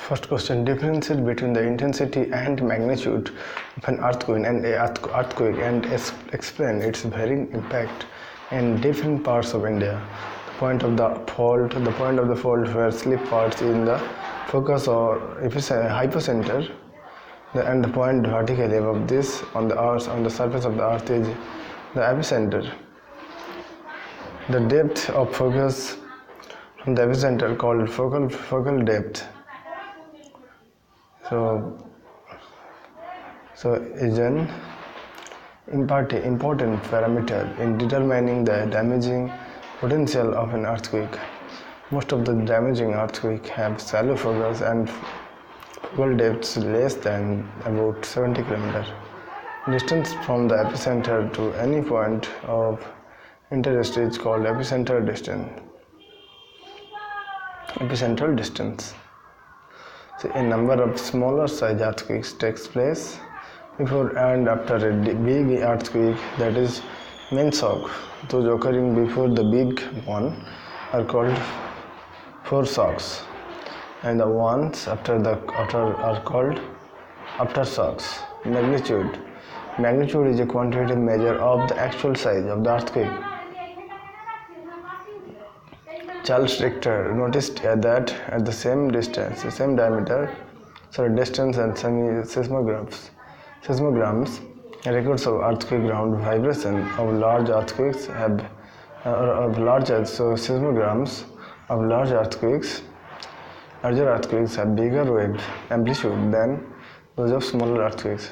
First question: differentiate between the intensity and magnitude of an earthquake and explain its varying impact in different parts of India. The point of the fault where slip parts in the focus or hypocenter, and the point vertically above this on the surface of the earth is the epicenter. The depth of focus from the epicenter called focal depth. So is an important parameter in determining the damaging potential of an earthquake. Most of the damaging earthquakes have shallow focus and focal depths less than about 70 km. Distance from the epicenter to any point of interest is called epicentral distance. So a number of smaller size earthquakes takes place before and after a big earthquake, that is main shock. Those occurring before the big one are called foreshocks, and the ones after are called aftershocks. Magnitude is a quantitative measure of the actual size of the earthquake. Charles Richter noticed that at the same distance and seismograms, records of earthquake ground vibration of large earthquakes seismograms of larger earthquakes have bigger wave amplitude than those of smaller earthquakes.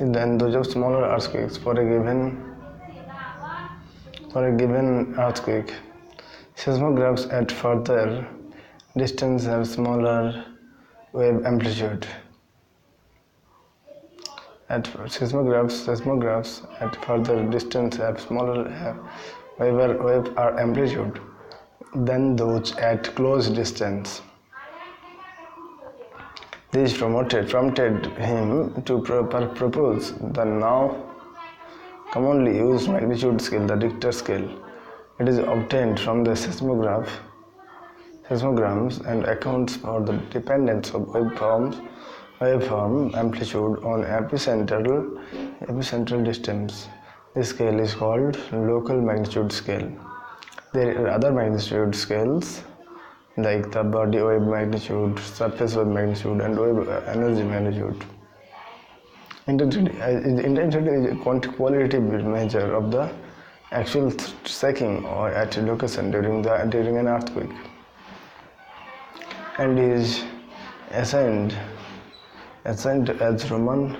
Than those of smaller earthquakes for a given earthquake. Seismographs at further distance have smaller wave amplitude. Seismographs at further distance have smaller wave amplitude than those at close distance. This prompted him to propose the now commonly used magnitude scale, the Richter scale. It is obtained from the seismograms and accounts for the dependence of waveform amplitude on epicentral distance. This scale is called local magnitude scale. There are other magnitude scales like the body wave magnitude, surface wave magnitude, and wave energy magnitude. Intensity is a qualitative measure of the actual shaking or at a location during an earthquake, and is assigned as Roman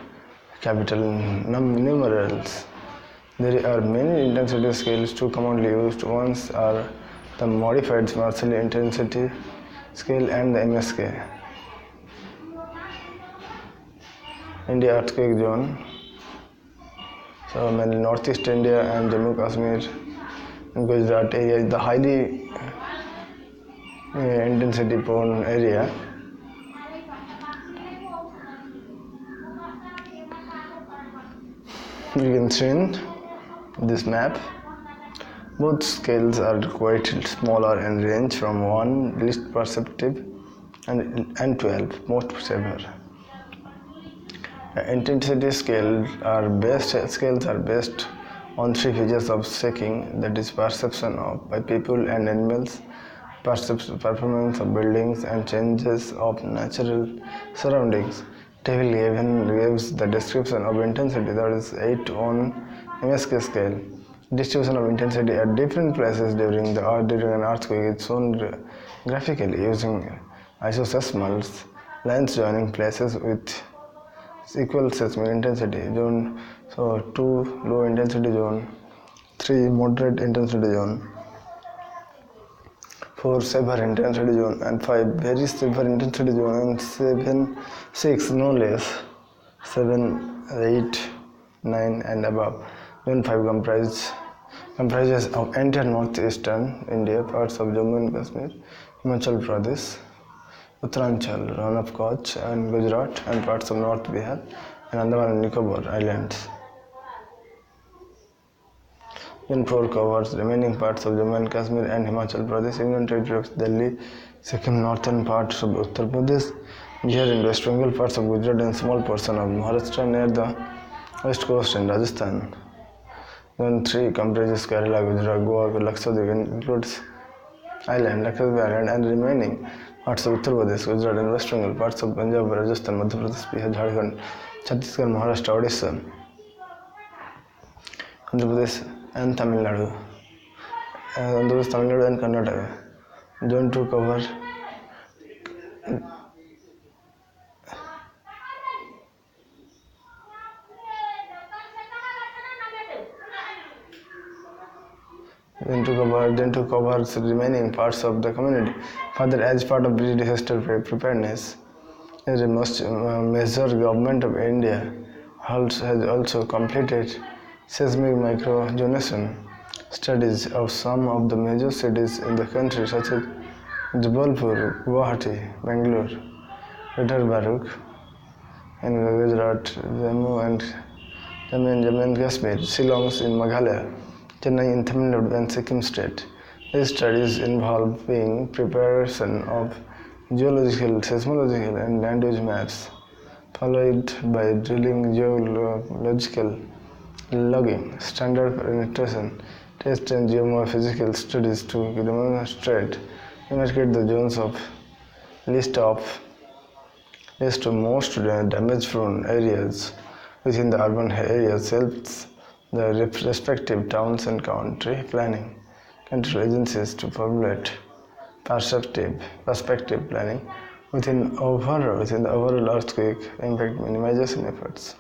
capital numerals. There are many intensity scales, two commonly used ones are the modified Marshall intensity scale and the MSK. India earthquake zone, so mainly northeast India and Jammu Kashmir and Gujarat area is the highly intensity prone area. You can see in this map. Both scales are quite smaller and range from 1 least perceptive and 12 most severe. Intensity scales are based on three features of shaking, that is perception by people and animals, performance of buildings, and changes of natural surroundings. Table gives the description of intensity, that is 8 on MSK scale. Distribution of intensity at different places during an earthquake is shown graphically using isoscemal lines joining places with equal seismic intensity. Zone 2 low intensity zone, 3 moderate intensity zone, 4 severe intensity zone, and 5 very severe intensity zone, and 6 no less, 7, 8, 9 and above. Zone 5 comprises of entire northeastern India, parts of Jammu and Kashmir, Himachal Pradesh, Uttaranchal, Rann of Kutch and Gujarat, and parts of North Bihar and Andaman and Nicobar Islands. Zone 4 covers remaining parts of Jammu and Kashmir and Himachal Pradesh, Union Territory of Delhi, Sikkim, northern parts of Uttar Pradesh, Bihar and West Bengal, parts of Gujarat and small portion of Maharashtra near the west coast and Rajasthan. Zone 3 comprises Kerala, Gujarat, Goa, Lakshadweep, includes Lakshadweep Island and remaining parts of Uttar Pradesh, Gujarat and West Bengal, parts of Punjab, Rajasthan, Madhya Pradesh, Bihar, Jharkhand, Chhattisgarh, Maharashtra, Odisha, Andhra Pradesh and Tamil Nadu. Andhra Pradesh, Tamil Nadu and Karnataka. Zone 2 cover then to cover remaining parts of the community. Further, as part of disaster preparedness, the most major government of India has also completed seismic micronization studies of some of the major cities in the country, such as Jabalpur, Guwahati, Bangalore, Greater Baruk, and Gujarat, Jammu and Kashmir, Shillong in Meghalaya, Chennai in Tamil Nadu and Sikkim state. These studies involving preparation of geological, seismological and land use maps, followed by drilling, geological logging, standard penetration tests and geomorphological studies to demonstrate enumerate the zones of list of most damage-prone areas within the urban areas helps the respective towns and country planning control agencies to formulate perspective planning within the overall earthquake impact minimization efforts.